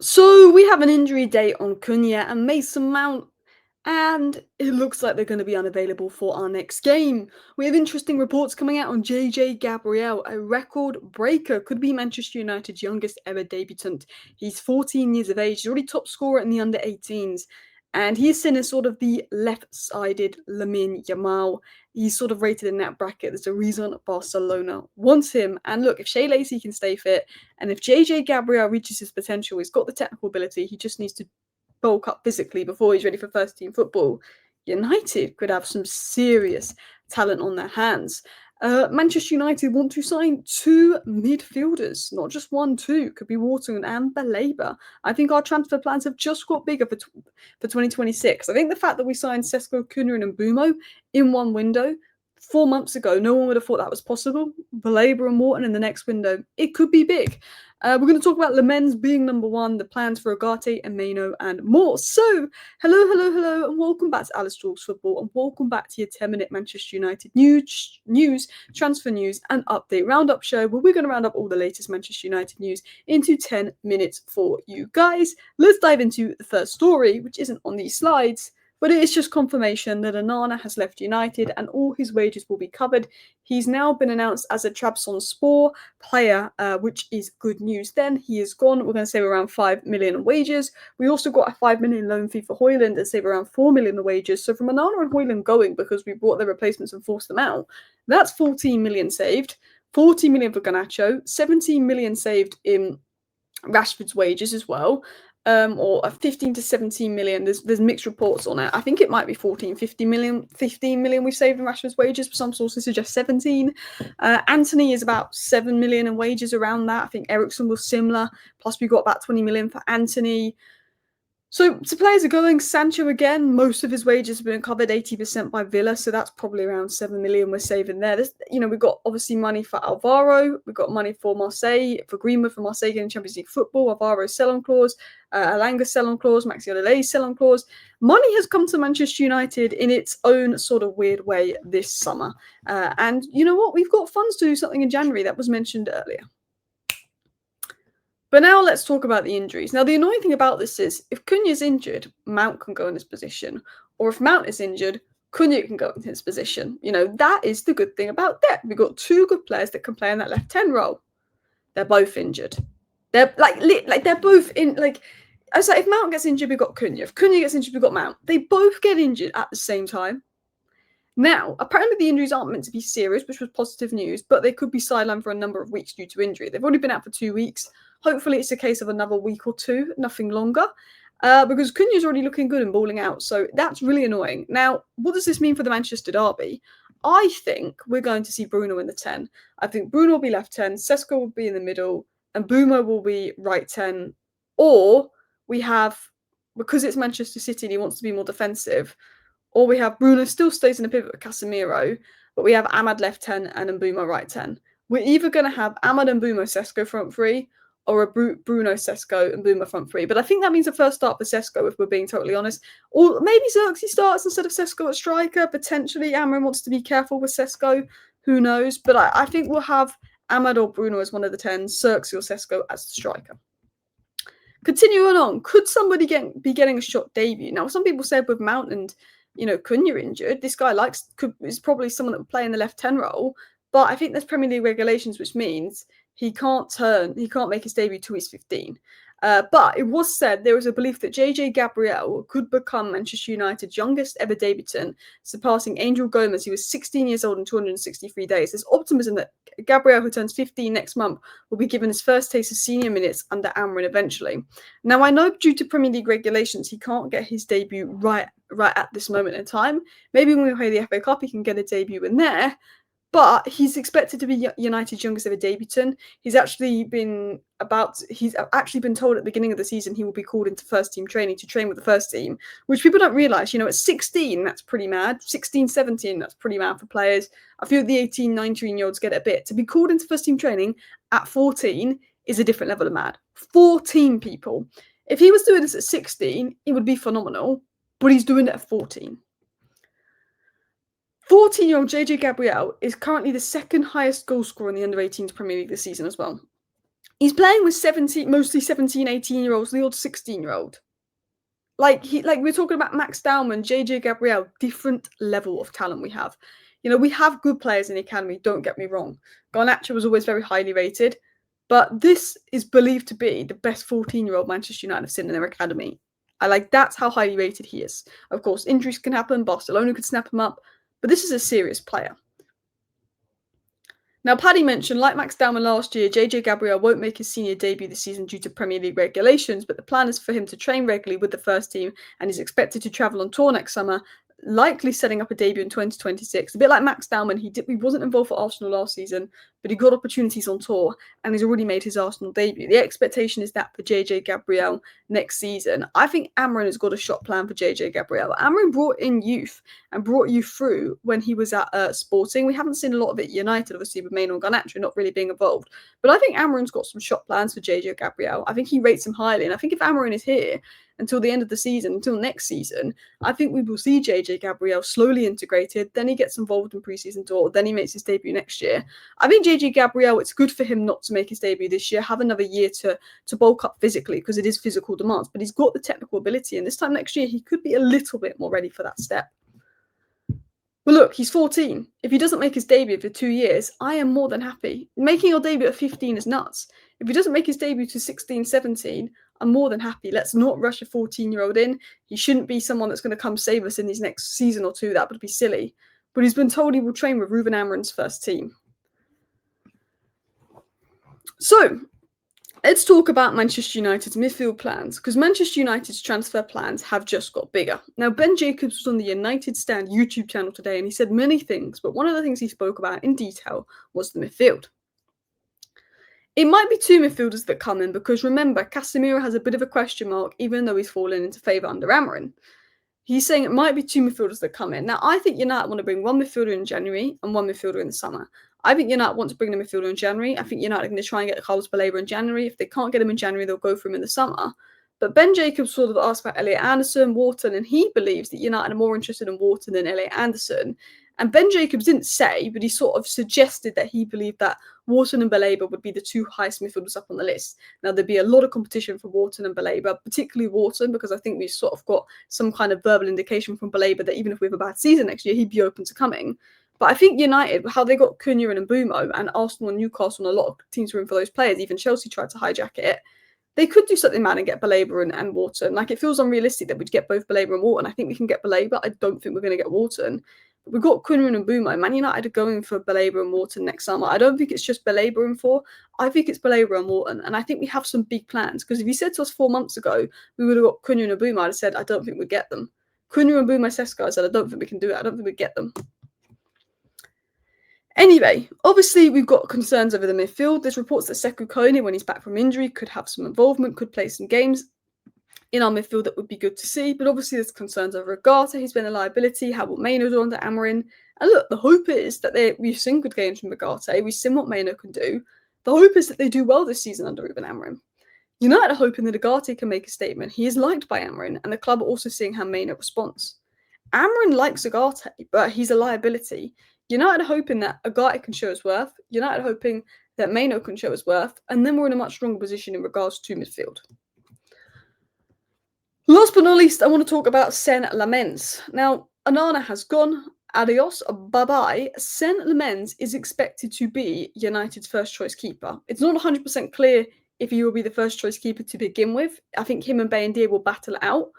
So we have an injury date on Cunha and Mason Mount, and it looks like they're going to be unavailable for our next game. We have interesting reports coming out on Gabriel, a record breaker, could be Manchester United's youngest ever debutant. He's 14 years of age, he's already top scorer in the under 18s, and he's seen as sort of the left-sided Lamine Yamal. He's sort of rated in that bracket. There's a reason Barcelona wants him. And look, if Shea Lacey can stay fit, and if Gabriel reaches his potential, he's got the technical ability, he just needs to bulk up physically before he's ready for first team football. United could have some serious talent on their hands. Manchester United want to sign two midfielders, not just one, two. Could be Wharton and Baleba. I think our transfer plans have just got bigger for 2026. I think the fact that we signed Sesko, Cunha and Mbumo in one window 4 months ago, no one would have thought that was possible. Baleba and Wharton in the next window, it could be big. We're going to talk about Lammens being number one, the plans for Ugarte and Meno, and more. So, hello, and welcome back to Alice Talks Football, and welcome back to your 10-minute Manchester United news, transfer news, and update roundup show, where we're going to round up all the latest Manchester United news into 10 minutes for you guys. Let's dive into the first story, which isn't on these slides, but it is just confirmation that Onana has left United and all his wages will be covered. He's now been announced as a Trabzonspor player, which is good news. Then he is gone. We're going to save around 5 million in wages. We also got a 5 million loan fee for Højlund and save around 4 million in wages. So from Onana and Højlund going because we brought their replacements and forced them out, that's 14 million saved. 40 million for Garnacho, 17 million saved in Rashford's wages as well. Or 15 to 17 million. There's mixed reports on it. I think it might be 15 million we've saved in Rashford's wages, but some sources suggest 17. Anthony is about 7 million in wages around that. I think Ericsson was similar. Plus we got about 20 million for Anthony. So players are going. Sancho again, most of his wages have been covered 80% by Villa, so that's probably around 7 million we're saving there. We've got obviously money for Alvaro, we've got money for Marseille, for Greenwood, for Marseille getting Champions League football, Alvaro's sell-on clause, Alanga's sell-on clause, Maxi Odelay's sell-on clause. Money has come to Manchester United in its own sort of weird way this summer. And you know what? We've got funds to do something in January that was mentioned earlier. But now let's talk about the injuries. Now, the annoying thing about this is if Cunha's injured, Mount can go in his position. Or if Mount is injured, Cunha can go in his position. That is the good thing about that. We've got two good players that can play in that left 10 role. They're both injured. They're they're both in, I was like, if Mount gets injured, we've got Cunha. If Cunha gets injured, we've got Mount. They both get injured at the same time. Now, apparently the injuries aren't meant to be serious, which was positive news, but they could be sidelined for a number of weeks due to injury. They've already been out for 2 weeks. Hopefully it's a case of another week or two, nothing longer, because Cunha's already looking good and balling out, so that's really annoying. Now, what does this mean for the Manchester derby? I think we're going to see Bruno in the 10. I think Bruno will be left 10, Sesko will be in the middle, and Buma will be right 10. Or we have, because it's Manchester City and he wants to be more defensive, or we have Bruno still stays in the pivot with Casemiro, but we have Ahmad left 10 and Mbumo right 10. We're either going to have Ahmad and Mbumo Sesko front three, or a Bruno Sesko and Mbumo front three. But I think that means a first start for Sesko, if we're being totally honest. Or maybe Xerxes starts instead of Sesko at striker. Potentially, Amorim wants to be careful with Sesko. Who knows? But I think we'll have Ahmad or Bruno as one of the 10, Xerxes or Sesko as the striker. Continuing on, could somebody be getting a shot debut? Now, some people said with Mount and Cunha injured, this guy is probably someone that would play in the left 10 role, but I think there's Premier League regulations, which means he can't make his debut till he's 15. But it was said there was a belief that Gabriel could become Manchester United's youngest ever debutant, surpassing Angel Gomez, who was 16 years old in 263 days. There's optimism that Gabriel, who turns 15 next month, will be given his first taste of senior minutes under Amorim eventually. Now, I know due to Premier League regulations, he can't get his debut right at this moment in time. Maybe when we play the FA Cup, he can get a debut in there. But he's expected to be United's youngest ever debutant. He's actually been told at the beginning of the season he will be called into first team training to train with the first team, which people don't realise. At 16, that's pretty mad. 16, 17, that's pretty mad for players. I feel the 18, 19-year-olds get it a bit. To be called into first team training at 14 is a different level of mad. 14 people. If he was doing this at 16, it would be phenomenal, but he's doing it at 14. 14-year-old Gabriel is currently the second highest goal scorer in the under-18s Premier League this season as well. He's playing with 17, mostly 17, 18-year-olds, the odd 16-year-old. Like we're talking about Max Dowman, JJ Gabriel, different level of talent we have. We have good players in the academy, don't get me wrong. Garnacho was always very highly rated, but this is believed to be the best 14-year-old Manchester United have seen in their academy. That's how highly rated he is. Of course, injuries can happen, Barcelona could snap him up, but this is a serious player. Now, Paddy mentioned, like Max Dowman last year, JJ Gabriel won't make his senior debut this season due to Premier League regulations, but the plan is for him to train regularly with the first team and is expected to travel on tour next summer, likely setting up a debut in 2026. A bit like Max Dowman, he wasn't involved for Arsenal last season, but he got opportunities on tour and he's already made his Arsenal debut. The expectation is that for JJ Gabriel next season. I think Amorim has got a shot plan for JJ Gabriel. Amorim brought in youth and brought you through when he was at Sporting. We haven't seen a lot of it at United, obviously, with Maino and Garnacho not really being involved. But I think Amorim's got some shot plans for JJ Gabriel. I think he rates him highly. And I think if Amorim is here until the end of the season, until next season, I think we will see JJ Gabriel slowly integrated. Then he gets involved in pre-season tour. Then he makes his debut next year. I think JJ Gabriel, it's good for him not to make his debut this year, have another year to bulk up physically because it is physical demands. But he's got the technical ability. And this time next year, he could be a little bit more ready for that step. Well, look, he's 14. If he doesn't make his debut for 2 years, I am more than happy. Making your debut at 15 is nuts. If he doesn't make his debut to 16, 17, I'm more than happy. Let's not rush a 14-year-old in. He shouldn't be someone that's going to come save us in his next season or two. That would be silly. But he's been told he will train with Ruben Amorim's first team. So, let's talk about Manchester United's midfield plans, because Manchester United's transfer plans have just got bigger. Now, Ben Jacobs was on the United Stand YouTube channel today, and he said many things, but one of the things he spoke about in detail was the midfield. It might be 2 midfielders that come in, because remember, Casemiro has a bit of a question mark, even though he's fallen into favour under Amorim. He's saying it might be 2 midfielders that come in. Now, I think United want to bring 1 midfielder in January and 1 midfielder in the summer. I think United want to bring the midfielder in January. I think United are going to try and get Carlos Baleba in January. If they can't get him in January, they'll go for him in the summer. But Ben Jacobs sort of asked about Elliot Anderson, Wharton, and he believes that United are more interested in Wharton than Elliot Anderson. And Ben Jacobs didn't say, but he sort of suggested that he believed that Wharton and Baleba would be the 2 highest midfielders up on the list. Now, there'd be a lot of competition for Wharton and Baleba, particularly Wharton, because I think we've sort of got some kind of verbal indication from Baleba that even if we have a bad season next year, he'd be open to coming. But I think United, how they got Cunha and Mbumo, and Arsenal and Newcastle and a lot of teams were in for those players, even Chelsea tried to hijack it, they could do something mad and get Baleba and Wharton. Like, it feels unrealistic that we'd get both Baleba and Wharton. I think we can get Baleba. I don't think we're going to get Wharton. But we've got Cunha and Mbumo. Man United are going for Baleba and Wharton next summer. I don't think it's just Baleba and 4. I think it's Baleba and Wharton. And I think we have some big plans. Because if you said to us 4 months ago, we would have got Cunha and Mbumo, I'd have said, I don't think we'd get them. Cunha and Mbumo Seska, I said, I don't think we can do it. I don't think we'd get them. Anyway, obviously we've got concerns over the midfield. There's reports that Sekou Kone, when he's back from injury, could have some involvement, could play some games in our midfield. That would be good to see. But obviously there's concerns over Agata. He's been a liability. How will Maino do under Amorim? And look, the hope is that we've seen good games from Agata. We've seen what Maino can do. The hope is that they do well this season under Ruben Amorim. United are hoping that Agata can make a statement. He is liked by Amorim, and the club are also seeing how Maino responds. Amorim likes Agata, but he's a liability. United are hoping that Agata can show his worth. United are hoping that Maino can show his worth. And then we're in a much stronger position in regards to midfield. Last but not least, I want to talk about Sen Lammens. Now, Onana has gone. Adios, bye-bye. Sen Lammens is expected to be United's first choice keeper. It's not 100% clear if he will be the first choice keeper to begin with. I think him and Bayendier will battle it out.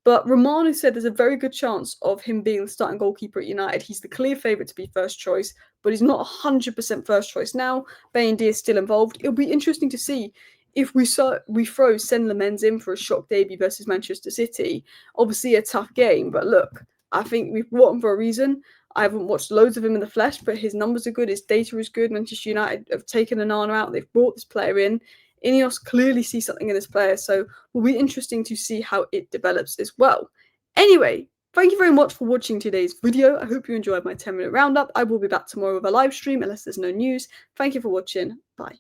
But Romano said there's a very good chance of him being the starting goalkeeper at United. He's the clear favourite to be first choice, but he's not 100% first choice now. Bayendier is still involved. It'll be interesting to see if we throw Sen Lammens in for a shock debut versus Manchester City. Obviously a tough game, but look, I think we've brought him for a reason. I haven't watched loads of him in the flesh, but his numbers are good, his data is good. Manchester United have taken Onana out, they've brought this player in. Ineos clearly see something in this player, so it will be interesting to see how it develops as well. Anyway, thank you very much for watching today's video. I hope you enjoyed my 10-minute roundup. I will be back tomorrow with a live stream unless there's no news. Thank you for watching. Bye.